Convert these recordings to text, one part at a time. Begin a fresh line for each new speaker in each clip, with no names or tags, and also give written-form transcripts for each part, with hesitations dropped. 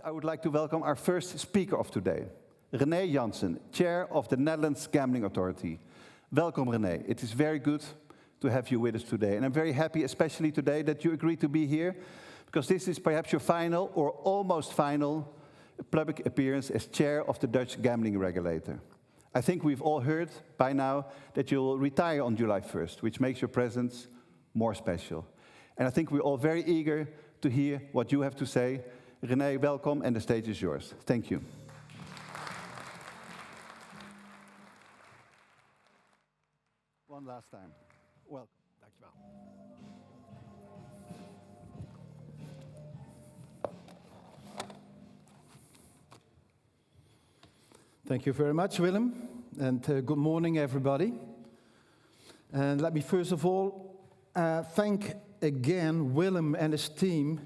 I would like to welcome our first speaker of today, René Jansen, Chair of the Netherlands Gambling Authority. Welcome, René. It is very good to have you with us today. And I'm very happy, especially today, that you agreed to be here, because this is perhaps your final or almost final public appearance as Chair of the Dutch Gambling Regulator. I think we've all heard by now that you will retire on July 1st, which makes your presence more special. And I think we're all very eager to hear what you have to say. René, welcome, and the stage is yours. Thank you. One last time. Welcome. Dankjewel.
Thank you very much, Willem, and good morning, everybody. And let me first of all thank again Willem and his team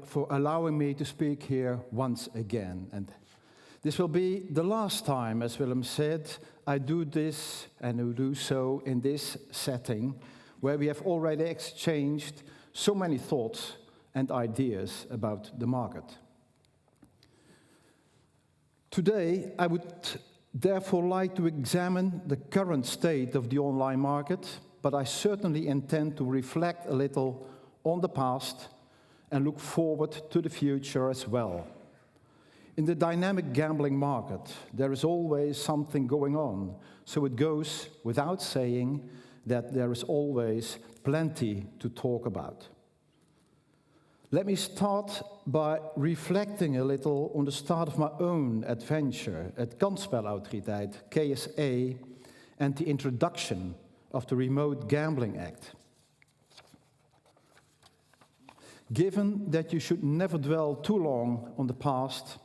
for allowing me to speak here once again. And this will be the last time, as Willem said, I do this and will do so in this setting where we have already exchanged so many thoughts and ideas about the market. Today, I would therefore like to examine the current state of the online market, but I certainly intend to reflect a little on the past and look forward to the future as well. In the dynamic gambling market, there is always something going on, so it goes without saying that there is always plenty to talk about. Let me start by reflecting a little on the start of my own adventure at Kansspelautoriteit, KSA, and the introduction of the Remote Gambling Act. Given that you should never dwell too long on the past,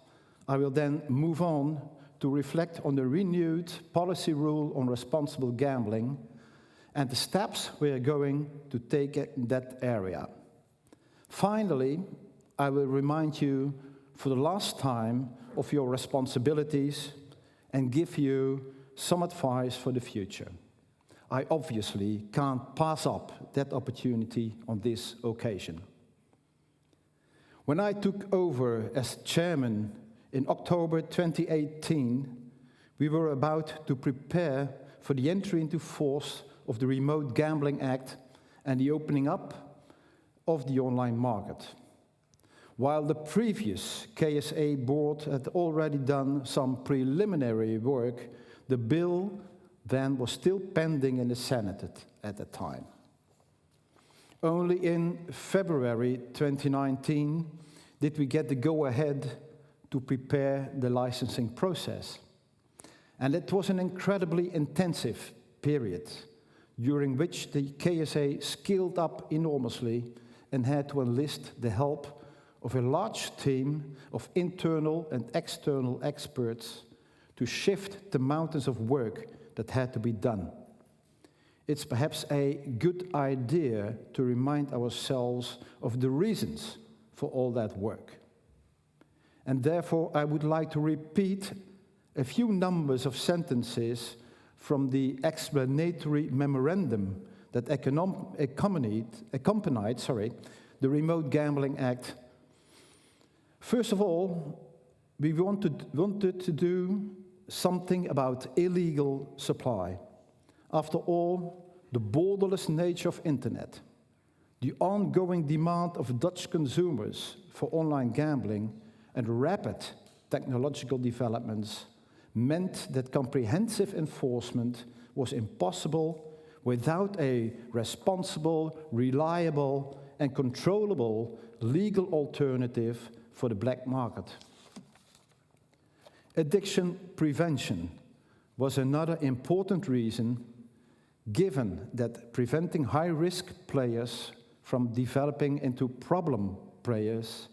I will then move on to reflect on the renewed policy rule on responsible gambling and the steps we are going to take in that area. Finally, I will remind you for the last time of your responsibilities and give you some advice for the future. I obviously can't pass up that opportunity on this occasion. When I took over as chairman in October 2018, we were about to prepare for the entry into force of the Remote Gambling Act and the opening up of the online market. While the previous KSA board had already done some preliminary work, the bill then was still pending in the Senate at the time. Only in February 2019 did we get the go-ahead to prepare the licensing process. And it was an incredibly intensive period, during which the KSA scaled up enormously and had to enlist the help of a large team of internal and external experts to shift the mountains of work that had to be done. It's perhaps a good idea to remind ourselves of the reasons for all that work. And therefore, I would like to repeat a few numbers of sentences from the explanatory memorandum that accompanied the Remote Gambling Act. First of all, we wanted to do something about illegal supply. After all, the borderless nature of internet, the ongoing demand of Dutch consumers for online gambling, and rapid technological developments meant that comprehensive enforcement was impossible without a responsible, reliable, and controllable legal alternative for the black market. Addiction prevention was another important reason, given that preventing high-risk players from developing into problem players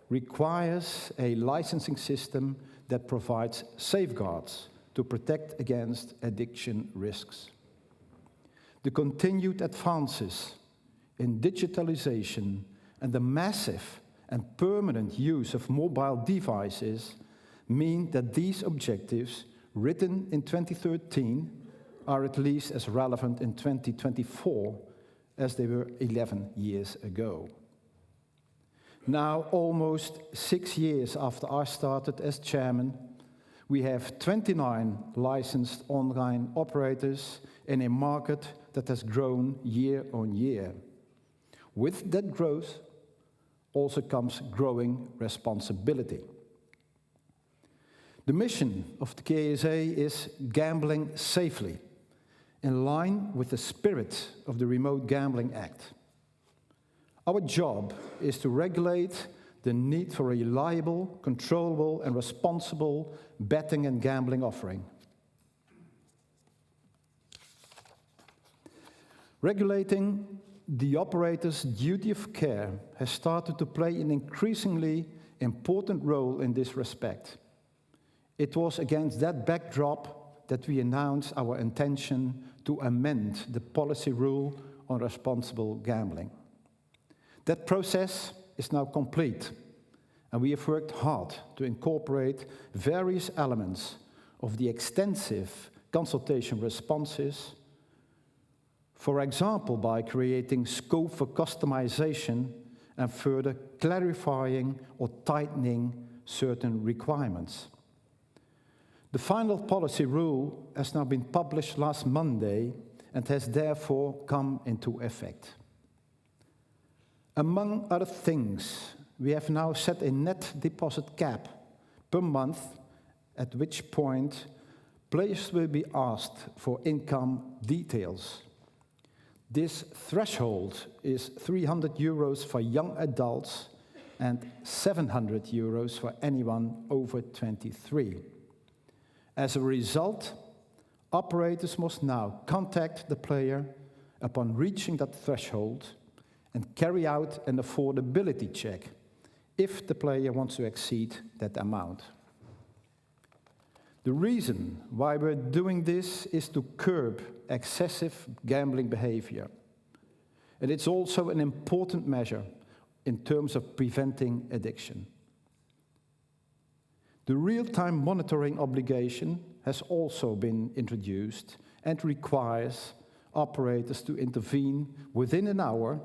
requires a licensing system that provides safeguards to protect against addiction risks. The continued advances in digitalization and the massive and permanent use of mobile devices mean that these objectives, written in 2013, are at least as relevant in 2024 as they were 11 years ago. Now, almost 6 years after I started as chairman, we have 29 licensed online operators in a market that has grown year on year. With that growth also comes growing responsibility. The mission of the KSA is gambling safely, in line with the spirit of the Remote Gambling Act. Our job is to regulate the need for a reliable, controllable, and responsible betting and gambling offering. Regulating the operator's duty of care has started to play an increasingly important role in this respect. It was against that backdrop that we announced our intention to amend the policy rule on responsible gambling. That process is now complete, and we have worked hard to incorporate various elements of the extensive consultation responses, for example, by creating scope for customization and further clarifying or tightening certain requirements. The final policy rule has now been published last Monday and has therefore come into effect. Among other things, we have now set a net deposit cap per month, at which point players will be asked for income details. This threshold is 300 euros for young adults and 700 euros for anyone over 23. As a result, operators must now contact the player upon reaching that threshold and carry out an affordability check if the player wants to exceed that amount. The reason why we're doing this is to curb excessive gambling behavior. And it's also an important measure in terms of preventing addiction. The real-time monitoring obligation has also been introduced and requires operators to intervene within an hour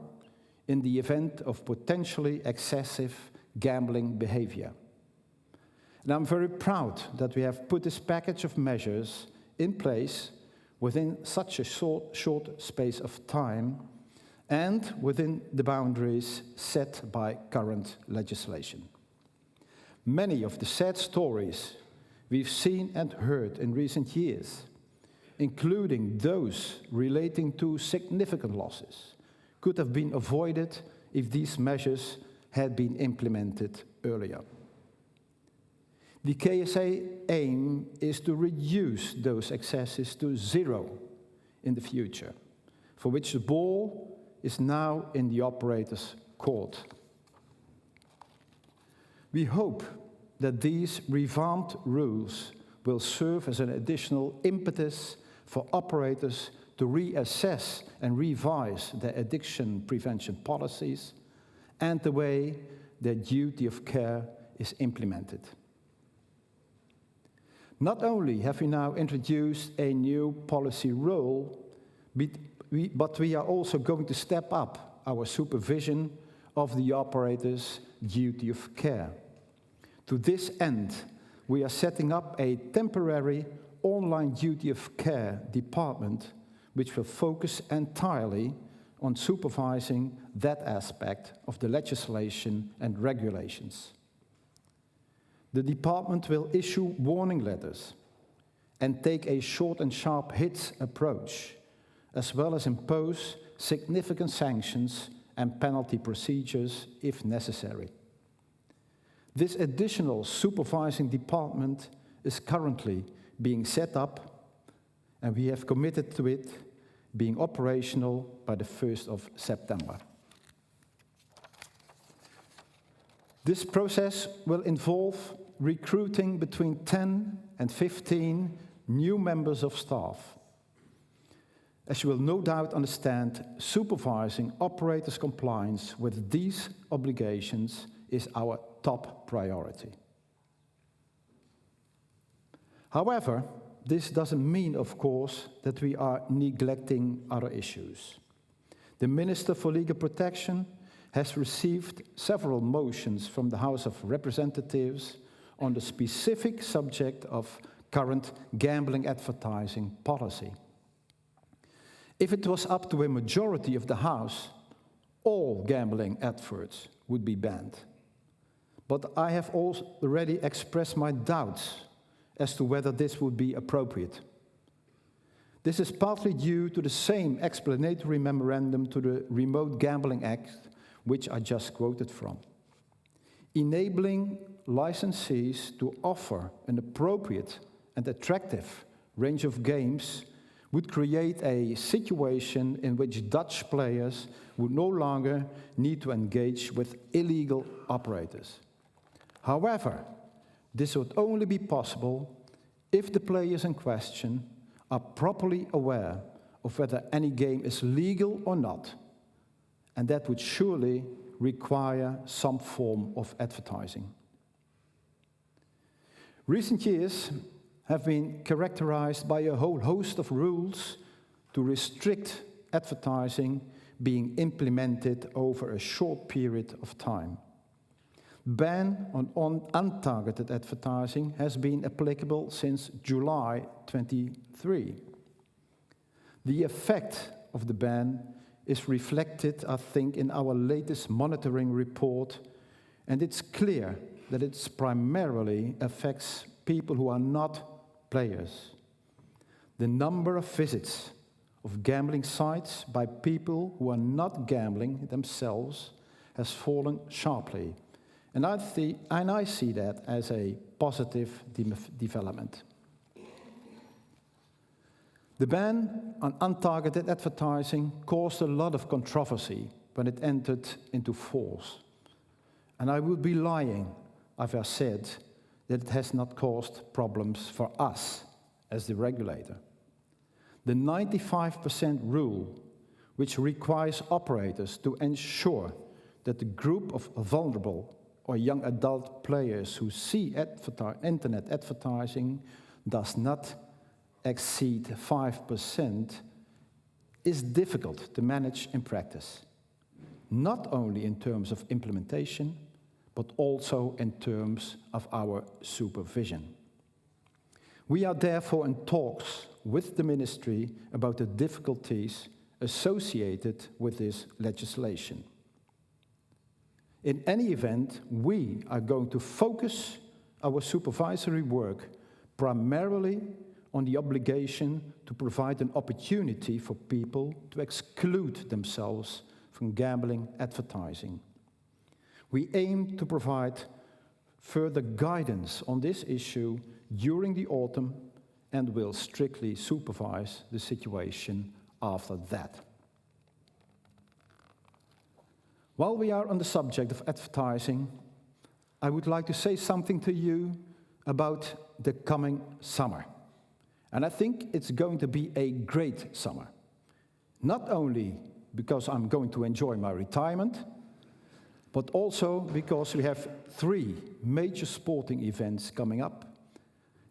in the event of potentially excessive gambling behavior. And I'm very proud that we have put this package of measures in place within such a short space of time and within the boundaries set by current legislation. Many of the sad stories we've seen and heard in recent years, including those relating to significant losses, could have been avoided if these measures had been implemented earlier. The KSA aim is to reduce those excesses to zero in the future, for which the ball is now in the operator's court. We hope that these revamped rules will serve as an additional impetus for operators to reassess and revise their addiction prevention policies and the way their duty of care is implemented. Not only have we now introduced a new policy role, but we are also going to step up our supervision of the operator's duty of care. To this end, we are setting up a temporary online duty of care department which will focus entirely on supervising that aspect of the legislation and regulations. The department will issue warning letters and take a short and sharp hits approach, as well as impose significant sanctions and penalty procedures if necessary. This additional supervising department is currently being set up, and we have committed to it being operational by the 1st of September. This process will involve recruiting between 10 and 15 new members of staff. As you will no doubt understand, supervising operators' compliance with these obligations is our top priority. However, this doesn't mean, of course, that we are neglecting other issues. The Minister for Legal Protection has received several motions from the House of Representatives on the specific subject of current gambling advertising policy. If it was up to a majority of the House, all gambling adverts would be banned. But I have already expressed my doubts as to whether this would be appropriate. This is partly due to the same explanatory memorandum to the Remote Gambling Act, which I just quoted from. Enabling licensees to offer an appropriate and attractive range of games would create a situation in which Dutch players would no longer need to engage with illegal operators. However, this would only be possible if the players in question are properly aware of whether any game is legal or not, and that would surely require some form of advertising. Recent years have been characterized by a whole host of rules to restrict advertising being implemented over a short period of time. Ban on untargeted advertising has been applicable since July 23. The effect of the ban is reflected, I think, in our latest monitoring report, and it's clear that it primarily affects people who are not players. The number of visits of gambling sites by people who are not gambling themselves has fallen sharply, and I see that as a positive development. The ban on untargeted advertising caused a lot of controversy when it entered into force, and I would be lying if I said that it has not caused problems for us as the regulator. The 95% rule, which requires operators to ensure that the group of vulnerable or young adult players who see internet advertising does not exceed 5%, is difficult to manage in practice, not only in terms of implementation, but also in terms of our supervision. We are therefore in talks with the Ministry about the difficulties associated with this legislation. In any event, we are going to focus our supervisory work primarily on the obligation to provide an opportunity for people to exclude themselves from gambling advertising. We aim to provide further guidance on this issue during the autumn and will strictly supervise the situation after that. While we are on the subject of advertising, I would like to say something to you about the coming summer. And I think it's going to be a great summer. Not only because I'm going to enjoy my retirement, but also because we have 3 major sporting events coming up,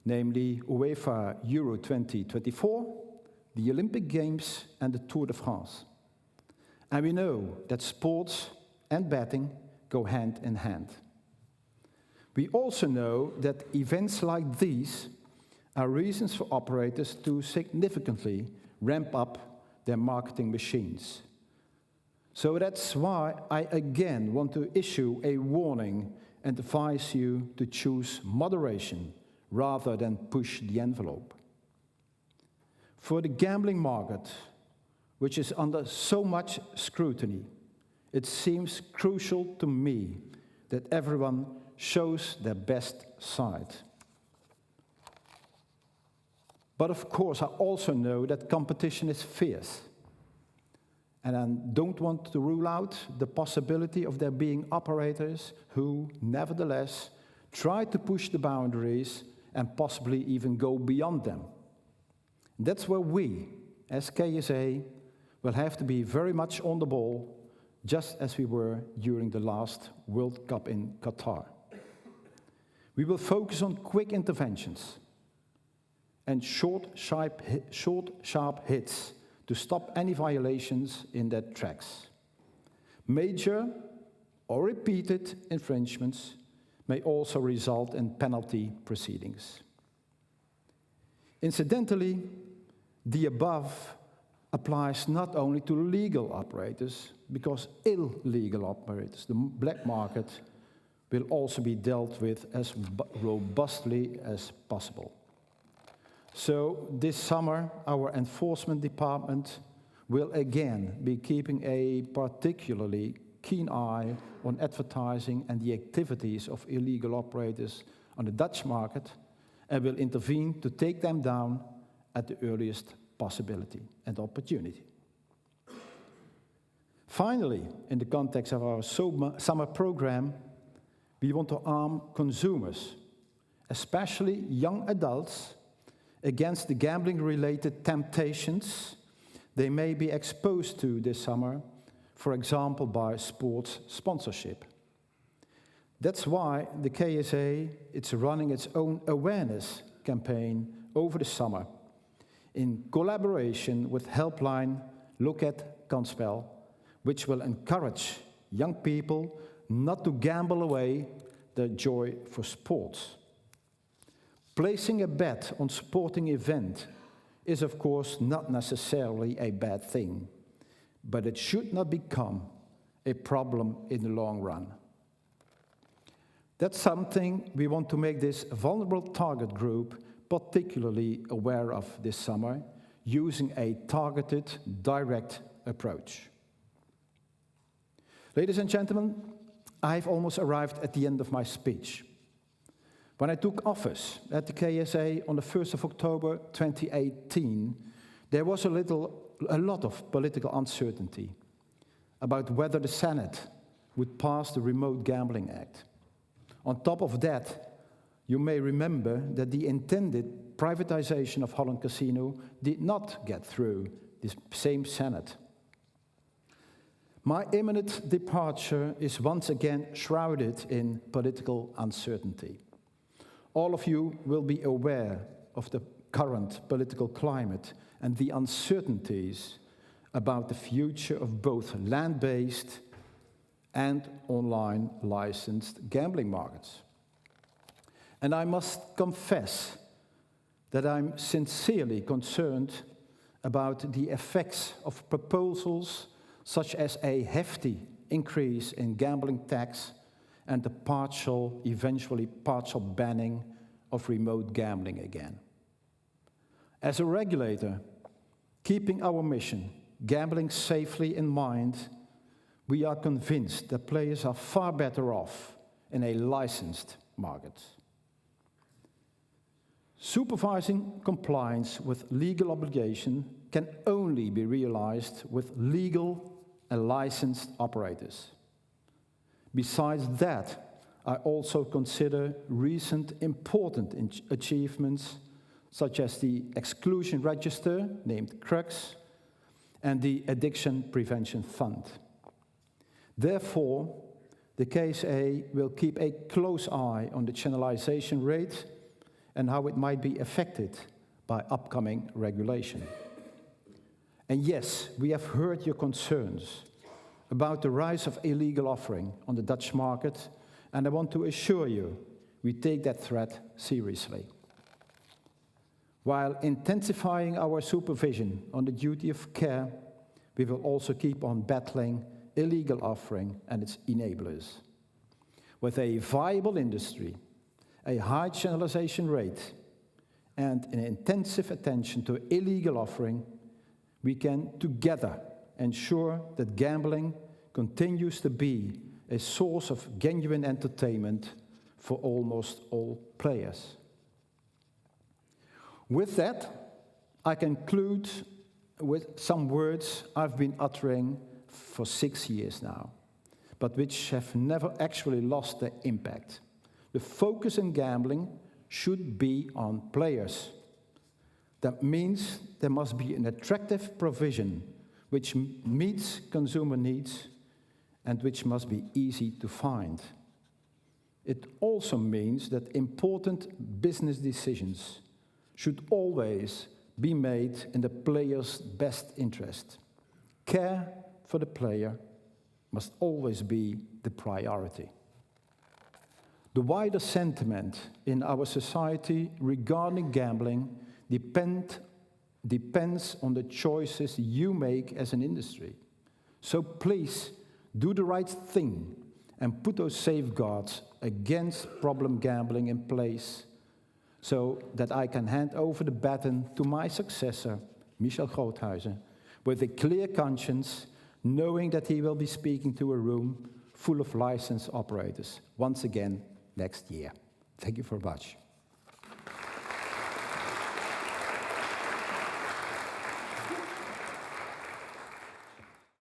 namely UEFA Euro 2024, the Olympic Games and the Tour de France. And we know that sports and betting go hand in hand. We also know that events like these are reasons for operators to significantly ramp up their marketing machines. So that's why I again want to issue a warning and advise you to choose moderation rather than push the envelope. For the gambling market, which is under so much scrutiny, it seems crucial to me that everyone shows their best side. But of course, I also know that competition is fierce. And I don't want to rule out the possibility of there being operators who, nevertheless, try to push the boundaries and possibly even go beyond them. That's where we, as KSA, will have to be very much on the ball, just as we were during the last World Cup in Qatar. We will focus on quick interventions and short, sharp hits to stop any violations in their tracks. Major or repeated infringements may also result in penalty proceedings. Incidentally, the above applies not only to legal operators, because illegal operators, the black market, will also be dealt with as robustly as possible. So this summer, our enforcement department will again be keeping a particularly keen eye on advertising and the activities of illegal operators on the Dutch market, and will intervene to take them down at the earliest possibility and opportunity. Finally, in the context of our summer program, we want to arm consumers, especially young adults, against the gambling-related temptations they may be exposed to this summer, for example by sports sponsorship. That's why the KSA is running its own awareness campaign over the summer, in collaboration with helpline Look at Kansspel, which will encourage young people not to gamble away their joy for sports. Placing a bet on sporting event is of course not necessarily a bad thing, but it should not become a problem in the long run. That's something we want to make this vulnerable target group particularly aware of this summer, using a targeted, direct approach. Ladies and gentlemen, I've almost arrived at the end of my speech. When I took office at the KSA on the 1st of October 2018, there was a lot of political uncertainty about whether the Senate would pass the Remote Gambling Act. On top of that, you may remember that the intended privatization of Holland Casino did not get through the same Senate. My imminent departure is once again shrouded in political uncertainty. All of you will be aware of the current political climate and the uncertainties about the future of both land-based and online licensed gambling markets. And I must confess that I'm sincerely concerned about the effects of proposals such as a hefty increase in gambling tax and the eventually partial banning of remote gambling again. As a regulator, keeping our mission, gambling safely in mind, we are convinced that players are far better off in a licensed market. Supervising compliance with legal obligation can only be realized with legal and licensed operators. Besides that, I also consider recent important achievements such as the Exclusion Register, named CRUX, and the Addiction Prevention Fund. Therefore, the KSA will keep a close eye on the channelization rate and how it might be affected by upcoming regulation. And yes, we have heard your concerns about the rise of illegal offering on the Dutch market, and I want to assure you we take that threat seriously. While intensifying our supervision on the duty of care, we will also keep on battling illegal offering and its enablers. With a viable industry, a high channelization rate, and an intensive attention to illegal offering, we can together ensure that gambling continues to be a source of genuine entertainment for almost all players. With that, I conclude with some words I've been uttering for 6 years now, but which have never actually lost their impact. The focus in gambling should be on players. That means there must be an attractive provision which meets consumer needs and which must be easy to find. It also means that important business decisions should always be made in the player's best interest. Care for the player must always be the priority. The wider sentiment in our society regarding gambling depends on the choices you make as an industry. So please, do the right thing and put those safeguards against problem gambling in place so that I can hand over the baton to my successor, Michel Groothuizen, with a clear conscience, knowing that he will be speaking to a room full of licensed operators once again next year. Thank you very much.